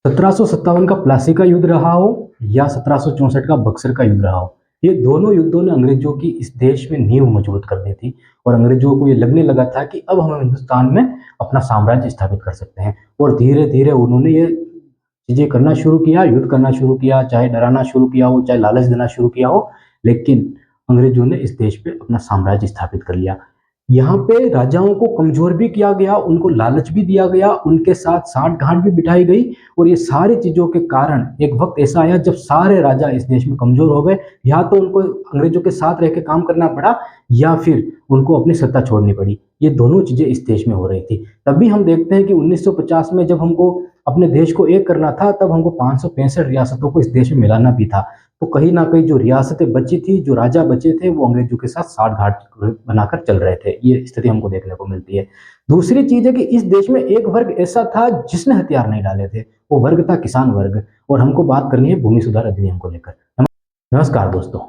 1757 का प्लासी का युद्ध रहा हो या 1764 का बक्सर का युद्ध रहा हो, ये दोनों युद्धों ने अंग्रेजों की इस देश में नींव मजबूत कर दी थी और अंग्रेजों को ये लगने लगा था कि अब हम हिंदुस्तान में अपना साम्राज्य स्थापित कर सकते हैं। और धीरे धीरे उन्होंने ये चीजें करना शुरू किया, युद्ध करना शुरू किया, चाहे डराना शुरू किया हो, चाहे लालच देना शुरू किया हो, लेकिन अंग्रेजों ने इस देश पे अपना साम्राज्य स्थापित कर लिया। यहाँ पे राजाओं को कमजोर भी किया गया, उनको लालच भी दिया गया, उनके साथ साठ-गांठ भी बिठाई गई और ये सारी चीज़ों के कारण एक वक़्त ऐसा आया जब सारे राजा इस देश में कमज़ोर हो गए। या तो उनको अंग्रेज़ों के साथ रह के काम करना पड़ा या फिर उनको अपनी सत्ता छोड़नी पड़ी। ये दोनों चीज़ें इस देश में हो रही थी। तभी हम देखते हैं कि 1950 में जब हमको अपने देश को एक करना था, तब हमको 565 रियासतों को इस देश में मिलाना भी था। तो कहीं न कहीं जो रियासतें बची थी, जो राजा बचे थे, वो अंग्रेज़ों के साथ साठ-गांठ बनाकर चल रहे थे। ये स्थिति हमको देखने को मिलती है। दूसरी चीज़ है कि इस देश में एक वर्ग ऐसा था जिसने हथियार नहीं डाले थे, वो वर्ग था किसान वर्ग। और हमको बात करनी है भूमि सुधार अधिनियम को लेकर। नमस्कार दोस्तों,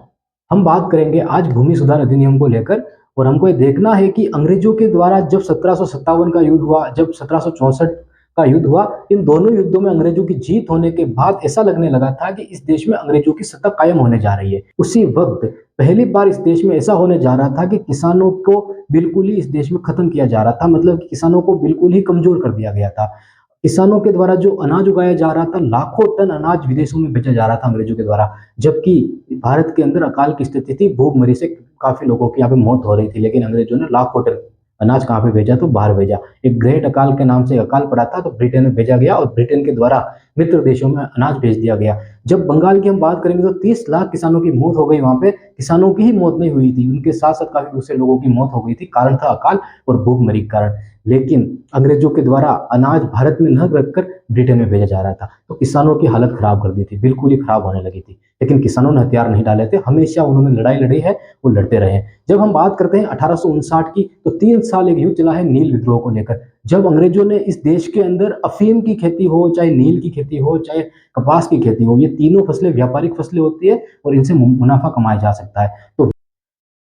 हम बात करेंगे आज भूमि सुधार अधिनियम को लेकर और हमको ये देखना है कि अंग्रेजों के द्वारा जब 1757 का युद्ध हुआ, जब 1764 का युद्ध हुआ, इन दोनों युद्धों में अंग्रेजों की जीत होने के बाद ऐसा लगने लगा था कि इस देश में अंग्रेजों की सत्ता कायम होने जा रही है। उसी वक्त पहली बार इस देश में ऐसा होने जा रहा था कि किसानों को बिल्कुल ही इस देश में खत्म किया जा रहा था, मतलब कि किसानों को बिल्कुल ही कमजोर कर दिया गया था। किसानों के द्वारा जो अनाज उगाया जा रहा था, लाखों टन अनाज विदेशों में भेजा जा रहा था अंग्रेजों के द्वारा, जबकि भारत के अंदर अकाल की स्थिति थी, भूखमरी से काफी लोगों की यहाँ पे मौत हो रही थी, लेकिन अंग्रेजों ने लाखों टन अनाज कहाँ पे भेजा? तो बाहर भेजा। एक ग्रेट अकाल के नाम से अकाल पड़ा था, तो ब्रिटेन में भेजा गया और ब्रिटेन के द्वारा मित्र देशों में अनाज भेज दिया गया। जब बंगाल की हम बात करेंगे तो 30 लाख किसानों की मौत हो गई वहां पे। किसानों की ही मौत नहीं हुई थी, उनके साथ साथ काफी दूसरे लोगों की मौत हो गई थी, कारण था अकाल और भूखमरी के कारण। लेकिन अंग्रेजों के द्वारा अनाज भारत में न रखकर ब्रिटेन में भेजा जा रहा था, तो किसानों की हालत खराब कर दी थी, बिल्कुल ही खराब होने लगी थी। लेकिन किसानों ने हथियार नहीं डाले थे, हमेशा उन्होंने लड़ाई लड़ी है, वो लड़ते रहे। जब हम बात करते हैं 1859 की, तो 3 साल एक युद्ध चला है नील विद्रोह को लेकर। जब अंग्रेजों ने इस देश के अंदर अफीम की खेती हो, चाहे नील की खेती हो, चाहे कपास की खेती हो, ये तीनों फसलें व्यापारिक फसलें होती है और इनसे मुनाफा कमाया जा सकता है।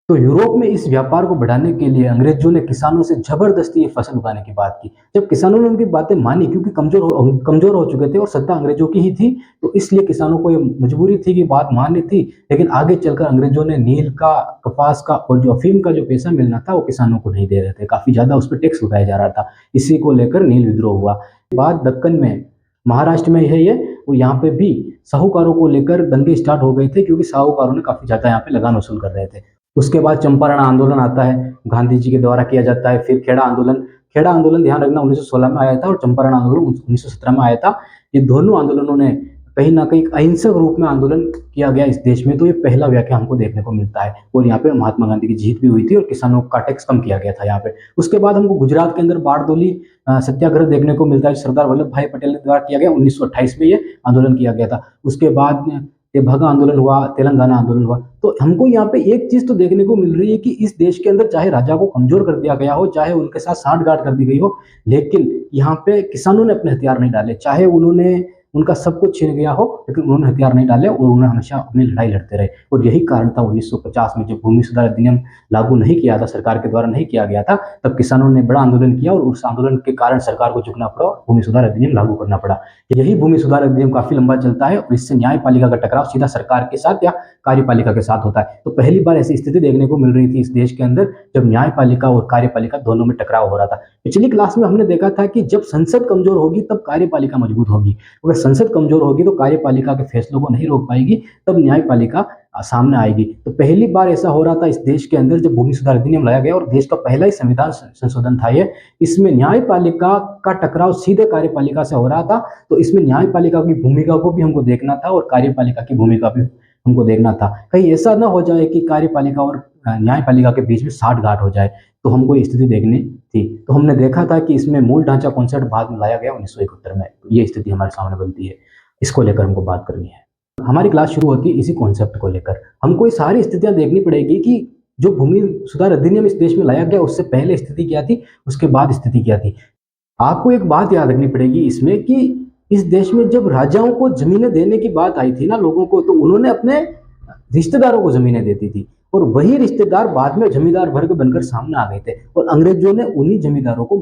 तो यूरोप में इस व्यापार को बढ़ाने के लिए अंग्रेजों ने किसानों से जबरदस्ती ये फसल उगाने की बात की। जब किसानों ने उनकी बातें मानी, क्योंकि कमजोर हो चुके थे और सत्ता अंग्रेजों की ही थी, तो इसलिए किसानों को ये मजबूरी थी कि बात माननी थी। लेकिन आगे चलकर अंग्रेजों ने नील का, कपास का और जो अफीम का जो पैसा मिलना था, वो किसानों को नहीं दे रहे थे। काफी ज्यादा उस पर टैक्स लगाया जा रहा था। इसी को लेकर नील विद्रोह हुआ। बाद दक्कन में, महाराष्ट्र में है ये, और यहाँ पे भी साहूकारों को लेकर दंगे स्टार्ट हो गए थे, क्योंकि साहूकारों ने काफी ज्यादा यहाँ पे लगान वसूल कर रहे थे। उसके बाद चंपारण आंदोलन आता है, गांधी जी के द्वारा किया जाता है। फिर खेड़ा आंदोलन ध्यान रखना 1916 में आया था और चंपारण आंदोलन 1917 में आया था। ये दोनों आंदोलनों ने कहीं ना कहीं अहिंसक रूप में आंदोलन किया गया इस देश में। तो ये पहला वाकया हमको देखने को मिलता है और यहाँ पे महात्मा गांधी की जीत भी हुई थी और किसानों का टैक्स कम किया गया था यहाँ पे। उसके बाद हमको गुजरात के अंदर बारडोली सत्याग्रह देखने को मिलता है, सरदार वल्लभ भाई पटेल के द्वारा किया गया। 1928 में ये आंदोलन किया गया था। उसके बाद ये भगा आंदोलन हुआ, तेलंगाना आंदोलन हुआ। तो हमको यहाँ पे एक चीज तो देखने को मिल रही है कि इस देश के अंदर चाहे राजा को कमजोर कर दिया गया हो, चाहे उनके साथ साठगांठ कर दी गई हो, लेकिन यहाँ पे किसानों ने अपने हथियार नहीं डाले। चाहे उन्होंने उनका सब कुछ छीन गया हो, लेकिन उन्होंने हथियार नहीं डाले और उन्होंने हमेशा अपनी लड़ाई लड़ते रहे। और यही कारण था 1950 में जब भूमि सुधार अधिनियम लागू नहीं किया था, सरकार के द्वारा नहीं किया गया था, तब किसानों ने बड़ा आंदोलन किया और उस आंदोलन के कारण सरकार को झुकना पड़ा और भूमि सुधार अधिनियम लागू करना पड़ा। यही भूमि सुधार अधिनियम काफी लंबा चलता है और इससे न्यायपालिका का टकराव सीधा सरकार के साथ या कार्यपालिका के साथ होता है। तो पहली बार ऐसी स्थिति देखने को मिल रही थी इस देश के अंदर, जब न्यायपालिका और कार्यपालिका दोनों में टकराव हो रहा था। पिछली क्लास में हमने देखा था कि जब संसद कमजोर होगी तब कार्यपालिका मजबूत होगी। अगर संसद कमजोर होगी तो कार्यपालिका के फैसलों को नहीं रोक पाएगी, तब न्यायपालिका सामने आएगी। तो पहली बार ऐसा हो रहा था इस देश के अंदर जब भूमि सुधार अधिनियम लाया गया और देश का पहला ही संविधान संशोधन था ये। इसमें न्यायपालिका का टकराव सीधे कार्यपालिका से हो रहा था। तो इसमें न्यायपालिका की भूमिका को भी हमको देखना था और कार्यपालिका की भूमिका भी हमको देखना था। कहीं ऐसा ना हो जाए कि कार्यपालिका और न्यायपालिका के बीच में साठगांठ हो जाए, तो हमको ये स्थिति देखनी थी। तो हमने देखा था कि इसमें मूल ढांचा कॉन्सेप्ट बाद में लाया गया 1971 में। तो ये स्थिति हमारे सामने बनती है, इसको लेकर हमको बात करनी है। हमारी क्लास शुरू होती है इसी कॉन्सेप्ट को लेकर। हमको ये सारी स्थितियां देखनी पड़ेगी कि जो भूमि सुधार अधिनियम इस देश में लाया गया उससे पहले स्थिति क्या थी, उसके बाद स्थिति क्या थी। आपको एक बात याद रखनी पड़ेगी इसमें कि इस देश में जब राजाओं को जमीनें देने की बात आई थी ना लोगों को, तो उन्होंने अपने रिश्तेदारों को जमीनें देती थी और वही रिश्तेदार बाद में जमींदार वर्ग बनकर सामने आ गए थे और अंग्रेजों ने उन्हीं जमींदारों को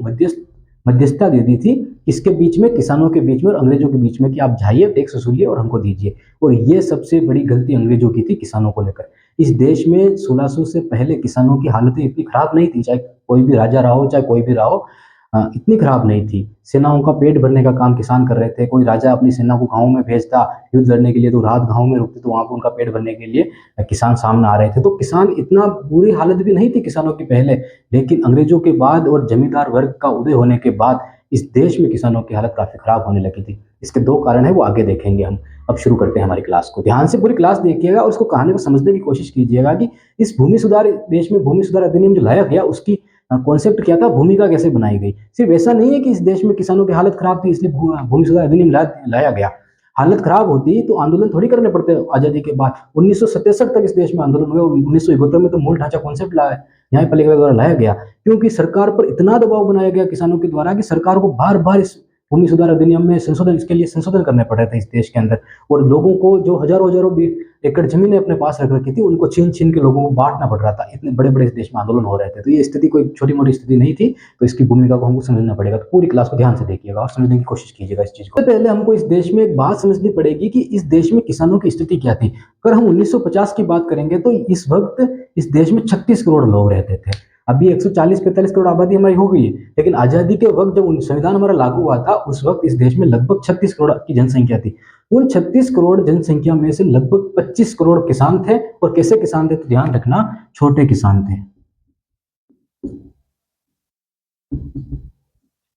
मध्यस्थता दे दी थी इसके बीच में, किसानों के बीच में और अंग्रेजों के बीच में, कि आप जाइए टैक्स वसूलिए और हमको दीजिए। और ये सबसे बड़ी गलती अंग्रेजों की थी किसानों को लेकर। इस देश में 1600 से पहले किसानों की हालतें इतनी खराब नहीं थी, चाहे कोई भी राजा रहा हो, चाहे कोई भी रहा हो, इतनी खराब नहीं थी। सेनाओं का पेट भरने का काम किसान कर रहे थे। कोई राजा अपनी सेना को गाँव में भेजता युद्ध लड़ने के लिए, तो रात गाँव में रुकते, तो वहाँ पर उनका पेट भरने के लिए किसान सामने आ रहे थे। तो किसान, इतना बुरी हालत भी नहीं थी किसानों की पहले, लेकिन अंग्रेजों के बाद और जमींदार वर्ग का उदय होने के बाद इस देश में किसानों की हालत काफ़ी खराब होने लगी थी। इसके 2 कारण हैं, वो आगे देखेंगे हम। अब शुरू करते हैं हमारी क्लास को। ध्यान से पूरी क्लास देखिएगा और उसको कहानी को समझने की कोशिश कीजिएगा कि इस भूमि सुधार, देश में भूमि सुधार अधिनियम जो लाया गया, उसकी कॉन्सेप्ट क्या था, भूमिका कैसे बनाई गई। सिर्फ ऐसा नहीं है कि इस देश में किसानों की हालत खराब थी इसलिए भूमि सुधार अधिनियम लाया गया। हालत खराब होती तो आंदोलन थोड़ी करने पड़ते आज़ादी के बाद। 1967 तक इस देश में आंदोलन हुए। 1971 में तो मूल ढांचा कॉन्सेप्ट लाया, न्यायपालिका द्वारा लाया गया, क्योंकि सरकार पर इतना दबाव बनाया गया किसानों के द्वारा कि सरकार को बार बार इस भूमि सुधार अधिनियम में संशोधन, इसके लिए संशोधन करने पड़ रहे थे इस देश के अंदर। और लोगों को जो हजारों हजारों एकड़ जमीनें अपने पास रख रखी थी, उनको छीन छीन के लोगों को बांटना पड़ रहा था। इतने बड़े बड़े इस देश में आंदोलन हो रहे थे। तो ये स्थिति कोई छोटी मोटी स्थिति नहीं थी। तो इसकी भूमिका को हमको समझना पड़ेगा। तो पूरी क्लास को ध्यान से देखिएगा और समझने की कोशिश कीजिएगा इस चीज को। सबसे पहले हमको इस देश में एक बात समझनी पड़ेगी कि इस देश में किसानों की स्थिति क्या थी। अगर हम 1950 की बात करेंगे तो इस वक्त इस देश में 36 करोड़ लोग रहते थे। अभी 140-45 करोड़ आबादी हमारी हो गई है, लेकिन आजादी के वक्त जब संविधान हमारा लागू हुआ था, उस वक्त इस देश में लगभग 36 करोड़ की जनसंख्या थी। उन 36 करोड़ जनसंख्या में से लगभग 25 करोड़ किसान थे। और कैसे किसान थे, तो ध्यान रखना, छोटे किसान थे।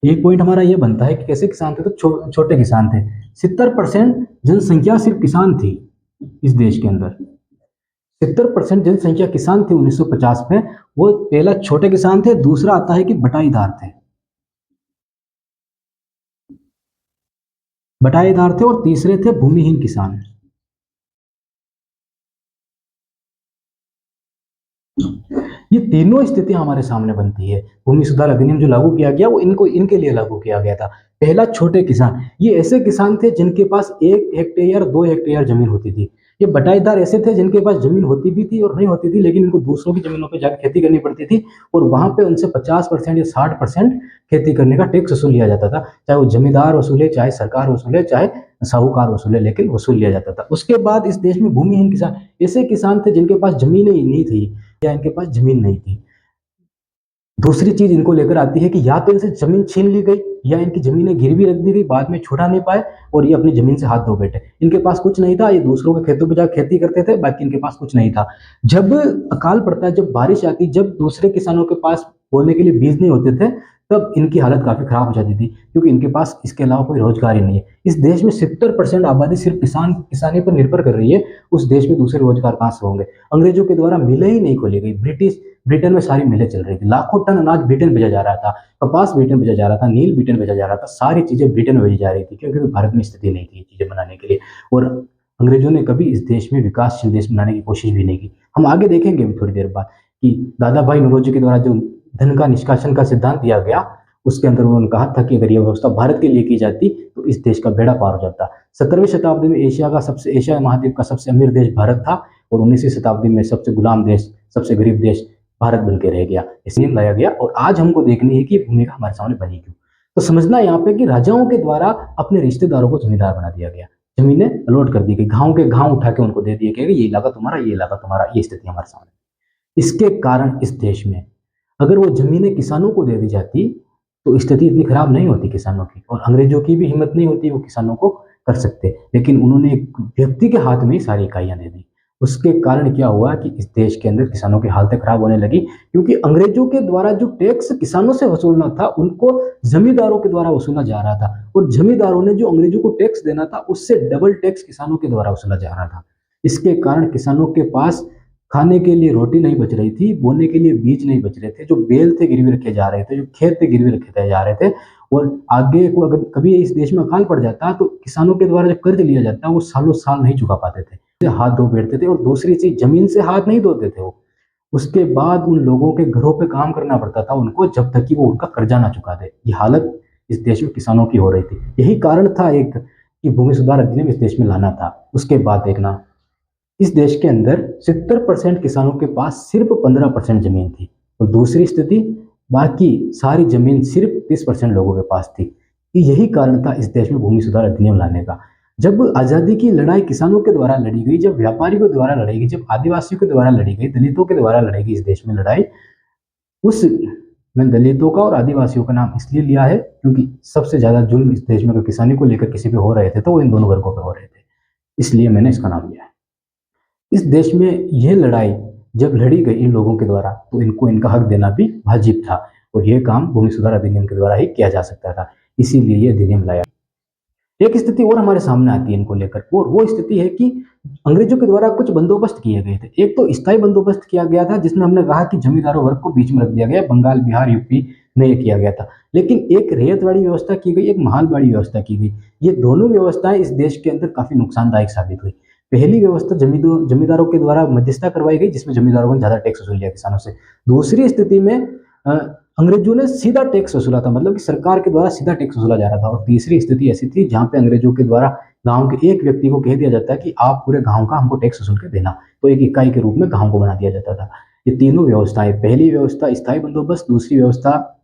एक पॉइंट हमारा यह बनता है कि कैसे किसान थे, तो छोटे किसान थे। 70% जनसंख्या सिर्फ किसान थी इस देश के अंदर। 70% जनसंख्या किसान थी 1950 में। वो पहला छोटे किसान थे, दूसरा आता है कि बटाईदार थे, और तीसरे थे भूमिहीन किसान। ये तीनों स्थितियां हमारे सामने बनती है। भूमि सुधार अधिनियम जो लागू किया गया, वो इनके लिए लागू किया गया था। पहला, छोटे किसान। ये ऐसे किसान थे जिनके पास 1 हेक्टेयर 2 हेक्टेयर जमीन होती थी। ये बटाईदार ऐसे थे जिनके पास जमीन होती भी थी और नहीं होती थी, लेकिन इनको दूसरों की जमीनों पर जाकर खेती करनी पड़ती थी। और वहां पे उनसे 50% या 60% खेती करने का टैक्स वसूल लिया जाता था। चाहे वो जमींदार वसूले, चाहे सरकार वसूले, चाहे साहूकार वसूले, लेकिन वसूल लिया जाता था। उसके बाद इस देश में भूमिहीन किसान ऐसे किसान थे जिनके पास जमीन ही नहीं थी या इनके पास जमीन नहीं थी। दूसरी चीज इनको लेकर आती है कि या तो इनसे जमीन छीन ली गई या इनकी जमीनें गिरवी रख दी गई, बाद में छुड़ा नहीं पाए और ये अपनी जमीन से हाथ धो बैठे। इनके पास कुछ नहीं था, ये दूसरों के खेतों पर जाकर खेती करते थे, बाकी इनके पास कुछ नहीं था। जब अकाल पड़ता है, जब बारिश आती, जब दूसरे किसानों के पास बोने के लिए बीज नहीं होते थे, तब इनकी हालत काफी खराब हो जाती थी, क्योंकि इनके पास इसके अलावा कोई रोजगार ही नहीं है। इस देश में 70% आबादी सिर्फ किसानी पर निर्भर कर रही है। उस देश में दूसरे रोजगार कहाँ से होंगे। अंग्रेजों के द्वारा मिलें ही नहीं खोली गई। ब्रिटेन में सारी मिलें चल रही थी। लाखों टन अनाज ब्रिटेन भेजा जा रहा था, कपास ब्रिटेन भेजा जा रहा था, नील ब्रिटेन भेजा जा रहा था। सारी चीजें ब्रिटेन में भेजी जा रही थी, क्योंकि भारत में स्थिति नहीं थी चीजें बनाने के लिए। और अंग्रेजों ने कभी इस देश में विकासशील देश बनाने की कोशिश भी नहीं की। हम आगे देखेंगे अभी थोड़ी देर बाद कि दादा भाई नौरोजी के द्वारा जो धन का निष्कासन का सिद्धांत दिया गया, उसके अंदर उन्होंने कहा था कि अगर यह व्यवस्था भारत के लिए की जाती तो इस देश का बेड़ा पार हो जाता। 17वीं शताब्दी में एशिया महाद्वीप का सबसे अमीर देश भारत था, और 19वीं शताब्दी में सबसे गुलाम देश, सबसे गरीब देश भारत बन के रह गया। इसलिए लाया गया। और आज हमको देखनी है कि भूमिका हमारे सामने बनी क्यों। तो समझना यहाँ पे कि राजाओं के द्वारा अपने रिश्तेदारों को जमींदार बना दिया गया, जमीनें अलॉट कर दी गई, गांव के गांव उठा के उनको दे दिए गए, ये इलाका तुम्हारा, ये इलाका तुम्हारा। ये स्थिति हमारे सामने। इसके कारण इस देश में अगर वो जमीनें किसानों को दे दी जाती तो स्थिति इतनी खराब नहीं होती किसानों की, और अंग्रेजों की भी हिम्मत नहीं होती वो किसानों को कर सकते। लेकिन उन्होंने एक व्यक्ति के हाथ में सारी इकाइयां दे दी। उसके कारण क्या हुआ कि इस देश के अंदर किसानों की हालतें खराब होने लगी, क्योंकि अंग्रेजों के द्वारा जो टैक्स किसानों से वसूलना था, उनको जमींदारों के द्वारा वसूला जा रहा था, और जमींदारों ने जो अंग्रेजों को टैक्स देना था, उससे डबल टैक्स किसानों के द्वारा वसूला जा रहा था। इसके कारण किसानों के पास खाने के लिए रोटी नहीं बच रही थी, बोने के लिए बीज नहीं बच रहे थे, जो बैल थे गिरवी रखे जा रहे थे, जो खेत थे गिरवी रखे जा रहे थे। और आगे को अगर कभी इस देश में अकाल पड़ जाता तो किसानों के द्वारा जो कर्ज लिया जाता वो सालों साल नहीं चुका पाते थे, हाथ धो बैठते थे। और दूसरी चीज, जमीन से हाथ नहीं धोते थे वो, उसके बाद उन लोगों के घरों पे काम करना पड़ता था उनको, जब तक कि वो उनका कर्जा ना चुका दे। ये हालत इस देश में किसानों की हो रही थी। यही कारण था एक कि भूमि सुधार अधिनियम इस देश में लाना था। उसके बाद देखना, इस देश के अंदर 70% किसानों के पास सिर्फ 15% जमीन थी। और दूसरी स्थिति, बाकी सारी जमीन सिर्फ 30% लोगों के पास थी। यही कारण था इस देश में भूमि सुधार अधिनियम लाने का। जब आज़ादी की लड़ाई किसानों के द्वारा लड़ी गई, जब व्यापारियों के द्वारा लड़ी गई, जब आदिवासियों के द्वारा लड़ी गई, दलितों के द्वारा लड़ी गई इस देश में लड़ाई, उस मैं दलितों का और आदिवासियों का नाम इसलिए लिया है क्योंकि सबसे ज़्यादा जुल्म इस देश में अगर किसानी को लेकर किसी पे हो रहे थे तो वो इन दोनों वर्गों पे हो रहे थे, इसलिए मैंने इसका नाम लिया है। इस देश में यह लड़ाई जब लड़ी गई इन लोगों के द्वारा तो इनको इनका हक देना भी वाजिब था और यह काम भूमि सुधार अधिनियम के द्वारा ही किया जा सकता था, इसीलिए यह अधिनियम लाया। एक स्थिति और हमारे सामने आती है इनको लेकर और वो स्थिति है कि अंग्रेजों के द्वारा कुछ बंदोबस्त किए गए थे। एक तो स्थायी बंदोबस्त किया गया था जिसमें हमने कहा कि जमींदारों वर्ग को बीच में रख दिया गया, बंगाल, बिहार, यूपी में ये किया गया था। लेकिन एक रेतवाड़ी व्यवस्था की गई, एक महालवाड़ी व्यवस्था की गई। ये दोनों व्यवस्थाएं इस देश के अंदर काफी नुकसानदायक साबित हुई। पहली व्यवस्था जमींदारों के द्वारा मध्यस्थता करवाई गई जिसमें जमींदारों ने ज्यादा टैक्स वसूल लिया किसानों से। दूसरी स्थिति में अंग्रेजों ने सीधा टैक्स वसूला था, मतलब कि सरकार के द्वारा सीधा टैक्स वसूला जा रहा था। और तीसरी स्थिति ऐसी थी जहां पे अंग्रेजों के द्वारा गांव के एक व्यक्ति को कह दिया जाता है कि आप पूरे गांव का हमको टैक्स वसूल के देना, तो एक इकाई के रूप में गांव को बना दिया जाता था। ये तीनों व्यवस्थाएं, पहली व्यवस्था स्थायी बंदोबस्त, दूसरी व्यवस्था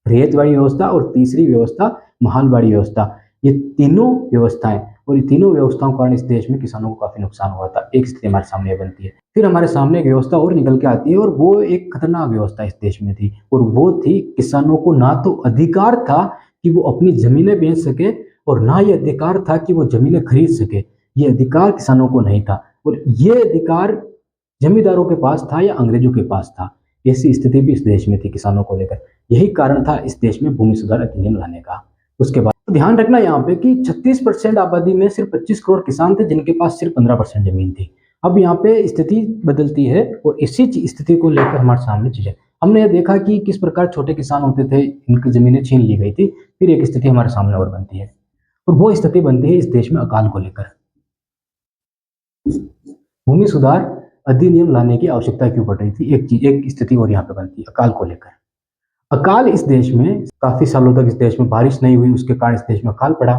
रेतवाड़ी व्यवस्था और तीसरी व्यवस्था महालवाड़ी व्यवस्था, ये तीनों व्यवस्थाएं और ये तीनों व्यवस्थाओं के कारण इस देश में किसानों को काफी नुकसान हुआ था। एक स्थिति हमारे सामने बनती है, फिर हमारे सामने एक व्यवस्था और निकल के आती है और वो एक खतरनाक व्यवस्था इस देश में थी और वो थी किसानों को ना तो अधिकार था कि वो अपनी जमीनें बेच सके और ना ये अधिकार था कि वो जमीनें खरीद सके। ये अधिकार किसानों को नहीं था और ये अधिकार जमींदारों के पास था या अंग्रेजों के पास था। ऐसी स्थिति भी इस देश में थी किसानों को लेकर। यही कारण था इस देश में भूमि सुधार अधिनियम लाने का। उसके बाद तो ध्यान रखना यहाँ पे कि 36% आबादी में सिर्फ 25 करोड़ किसान थे जिनके पास सिर्फ 15% जमीन थी। अब यहाँ पे स्थिति बदलती है और इसी स्थिति को लेकर हमारे सामने चीजें हमने ये देखा कि किस प्रकार छोटे किसान होते थे, इनकी जमीनें छीन ली गई थी। फिर एक स्थिति हमारे सामने और बनती है और वो स्थिति बनती है इस देश में अकाल को लेकर। भूमि सुधार अधिनियम लाने की आवश्यकता क्यों पड़ रही थी, एक स्थिति और यहाँ पे बनती है अकाल को लेकर। अकाल इस देश में काफी सालों तक इस देश में बारिश नहीं हुई, उसके कारण इस देश में अकाल पड़ा।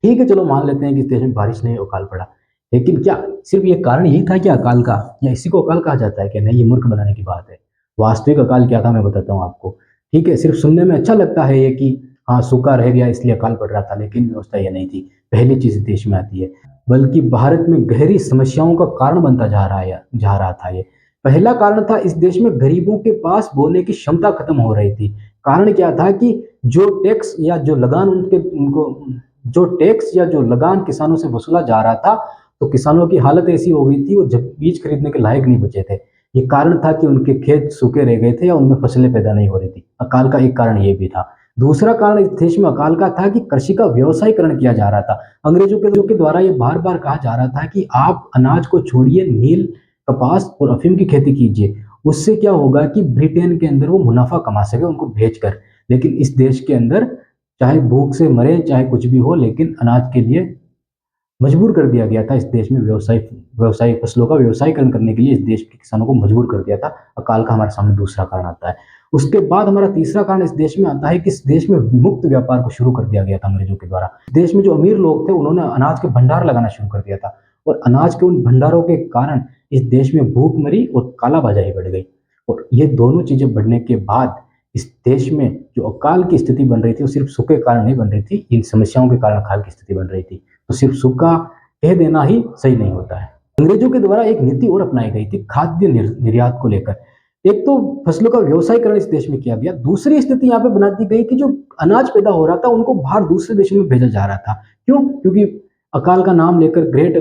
ठीक है, चलो मान लेते हैं कि इस देश में बारिश नहीं, अकाल पड़ा, लेकिन क्या सिर्फ ये कारण यही था कि अकाल का, या इसी को अकाल कहा जाता है कि नहीं? ये मूर्ख बनाने की बात है। वास्तविक अकाल क्या था मैं बताता हूँ आपको। ठीक है, सिर्फ सुनने में अच्छा लगता है ये कि हाँ सूखा रह गया इसलिए अकाल पड़ रहा था, लेकिन व्यवस्था यह नहीं थी। पहली चीज देश में आती है, बल्कि भारत में गहरी समस्याओं का कारण बनता जा रहा था ये। पहला कारण था इस देश में गरीबों के पास बोलने की क्षमता खत्म हो रही थी। कारण क्या था कि जो टैक्स या जो लगान जो टैक्स या जो लगान किसानों से वसूला जा रहा था, तो किसानों की हालत ऐसी हो गई थी वो जब बीज खरीदने के लायक नहीं बचे थे। ये कारण था कि उनके खेत सूखे रह गए थे या उनमें फसलें पैदा नहीं हो रही थी। अकाल का एक कारण ये भी था। दूसरा कारण इस देश में अकाल का था कि कृषि का व्यवसायीकरण किया जा रहा था। अंग्रेजों के द्वारा ये बार बार कहा जा रहा था कि आप अनाज को छोड़िए, नील, कपास और अफीम की खेती कीजिए। उससे क्या होगा कि ब्रिटेन के अंदर वो मुनाफा कमा सके उनको बेचकर। लेकिन इस देश के अंदर चाहे भूख से मरे चाहे कुछ भी हो, लेकिन अनाज के लिए मजबूर कर दिया गया था। इस देश में व्यवसाय फसलों का व्यवसायीकरण करने के लिए इस देश के किसानों को मजबूर कर दिया था। अकाल का हमारे सामने दूसरा कारण आता है। उसके बाद हमारा तीसरा कारण इस देश में आता है कि इस देश में मुक्त व्यापार को शुरू कर दिया गया था अंग्रेजों के द्वारा। देश में जो अमीर लोग थे उन्होंने अनाज के भंडार लगाना शुरू कर दिया था और अनाज के उन भंडारों के कारण इस देश में भूखमरी और कालाबाजारी बढ़ गई। और ये दोनों चीजें बढ़ने के बाद इस देश में जो अकाल की स्थिति बन रही थी वो सिर्फ सूख के कारण नहीं बन रही थी, इन समस्याओं के कारण अकाल की स्थिति बन रही थी। तो सिर्फ सूखा कह देना ही सही नहीं होता है। अंग्रेजों के द्वारा एक नीति और अपनाई गई थी खाद्य निर्यात को लेकर। एक तो फसलों का व्यवसायीकरण इस देश में किया गया, दूसरी स्थिति यहाँ पे बना दी गई कि जो अनाज पैदा हो रहा था उनको बाहर दूसरे देशों में भेजा जा रहा था। क्यों? क्योंकि अकाल का नाम लेकर ग्रेट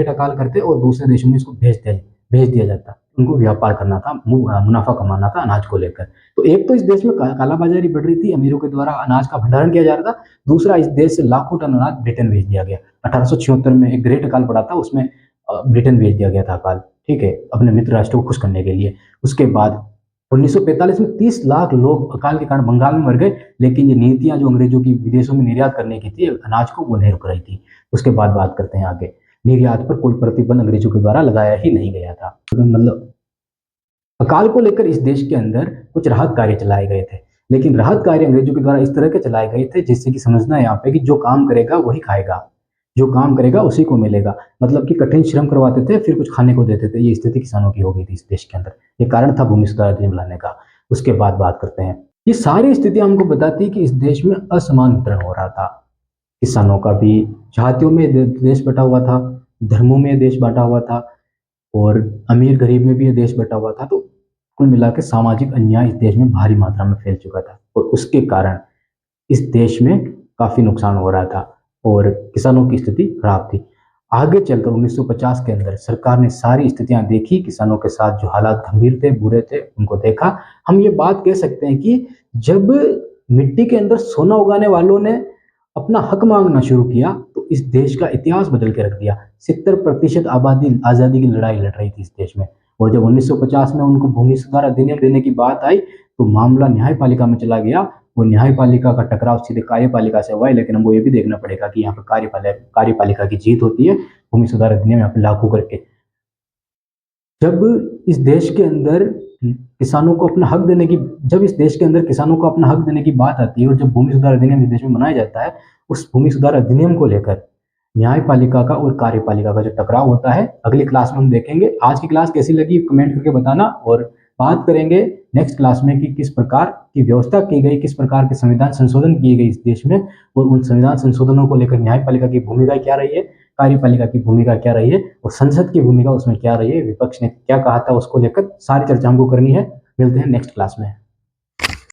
अकाल करते और दूसरे देशों में इसको भेज दिया जाता। उनको व्यापार करना था, मुनाफा कमाना था अनाज को लेकर। तो एक तो इस देश में कालाबाजारी बढ़ रही थी, अमीरों के द्वारा अनाज का भंडारण किया जा रहा था। दूसरा, इस देश से लाखों टन अनाज ब्रिटेन भेज दिया गया। 1876 में एक ग्रेट अकाल पड़ा था, उसमें ब्रिटेन भेज दिया गया था अकाल, ठीक है, अपने मित्र राष्ट्र को खुश करने के लिए। उसके बाद 1945 में 30 लाख लोग अकाल के कारण बंगाल में मर गए, लेकिन ये नीतियां जो अंग्रेजों की विदेशों में निर्यात करने की थी अनाज को, वो नहीं रुक रही थी। उसके बाद बात करते हैं आगे। निर्यात पर कोई प्रतिबंध अंग्रेजों के द्वारा लगाया ही नहीं गया था। मतलब अकाल को लेकर इस देश के अंदर कुछ राहत कार्य चलाए गए थे, लेकिन राहत कार्य अंग्रेजों के द्वारा इस तरह के चलाए गए थे जिससे कि समझना है यहाँ पे कि जो काम करेगा वही खाएगा, जो काम करेगा उसी को मिलेगा। मतलब कि कठिन श्रम करवाते थे फिर कुछ खाने को देते थे। ये स्थिति किसानों की हो गई थी इस देश के अंदर। ये कारण था भूमि सुधार अधिनियम लाने का। उसके बाद बात करते हैं ये सारी स्थितियां हमको बताती है कि इस देश में असमान वितरण हो रहा था। किसानों का भी जातियों में देश बटा हुआ था, धर्मों में देश बांटा हुआ था और अमीर गरीब में भी ये देश बटा हुआ था। तो कुल मिला के सामाजिक अन्याय इस देश में भारी मात्रा में फैल चुका था और उसके कारण इस देश में काफ़ी नुकसान हो रहा था और किसानों की स्थिति खराब थी। आगे चलकर 1950 के अंदर सरकार ने सारी स्थितियां देखी, किसानों के साथ जो हालात गंभीर थे, बुरे थे, उनको देखा। हम ये बात कह सकते हैं कि जब मिट्टी के अंदर सोना उगाने वालों ने अपना हक मांगना शुरू किया, तो इस देश का इतिहास बदल के रख दिया। 70% आबादी आज़ादी की लड़ाई लड़ रही थी इस देश में और जब 1950 में उनको भूमि सुधार अधिनियम देने की बात आई, तो मामला न्यायपालिका में चला गया। वो न्यायपालिका का टकराव सीधे कार्यपालिका से हुआ है, लेकिन हमको ये भी देखना पड़ेगा कि यहाँ पर कार्यपालिका की जीत होती है भूमि सुधार अधिनियम यहाँ पर लागू करके। जब इस देश के अंदर किसानों को अपना हक देने की जब इस देश के अंदर किसानों को अपना हक देने की बात आती है और जब भूमि सुधार अधिनियम इस देश में बनाया जाता है, उस भूमि सुधार अधिनियम को लेकर न्यायपालिका का और कार्यपालिका का जो टकराव होता है, अगली क्लास में हम देखेंगे। आज की क्लास कैसी लगी कमेंट करके बताना और बात करेंगे नेक्स्ट क्लास में कि किस प्रकार की व्यवस्था की गई, किस प्रकार के संविधान संशोधन किए गए इस देश में और उन संविधान संशोधनों को लेकर न्यायपालिका की भूमिका क्या रही है, कार्यपालिका की भूमिका क्या रही है और संसद की भूमिका उसमें क्या रही है, विपक्ष ने क्या कहा था उसको लेकर सारी चर्चा हमको करनी है। मिलते हैं नेक्स्ट क्लास में।